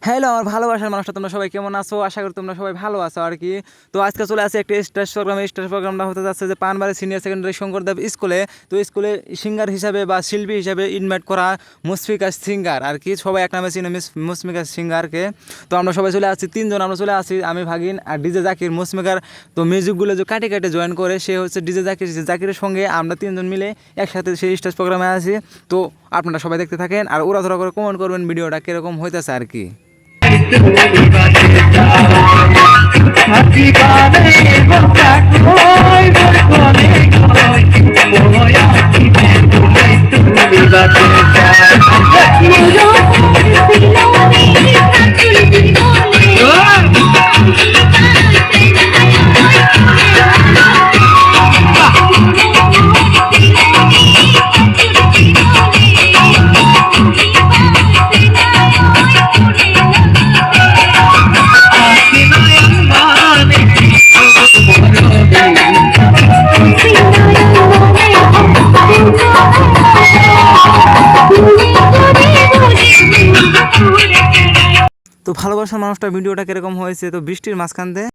Hello আমার ভালোবাসার মানুষটা, তোমরা সবাই কেমন আছো? আশা করি তোমরা সবাই ভালো আছো আর কি। তো আজকে চলে আসে একটা স্টেজ প্রোগ্রামটা হতে যাচ্ছে যে পানবাড়ি সিনিয়র সেকেন্ডারি শঙ্করদেব স্কুলে। তো স্কুলে সিঙ্গার হিসাবে বা শিল্পী হিসাবে ইনভাইট করা মুশফিকা সিঙ্গার আর কি, সবাই এক নামে চিনে মুশফিকা সিঙ্গারকে। তো আমরা সবাই চলে আসছি, তিনজন আমরা চলে আসি, আমি ভাগিন আর ডিজে জাকির। মুশফিকার তো মিউজিকগুলো যে কাটে কাটে জয়েন করে, সে হচ্ছে ডিজে জাকির। জাকিরের সঙ্গে আমরা তিনজন মিলে একসাথে সেই স্টেজ প্রোগ্রামে আসি। তো আপনারা সবাই দেখতে থাকেন আর ওরা ধরা করে কমেন্ট করবেন ভিডিওটা কীরকম হইতেছে আর কি। তো ভালোবাসার মানুষটা ভিডিওটা কিরকম হয়েছে, তো বৃষ্টির মাঝখান দিয়ে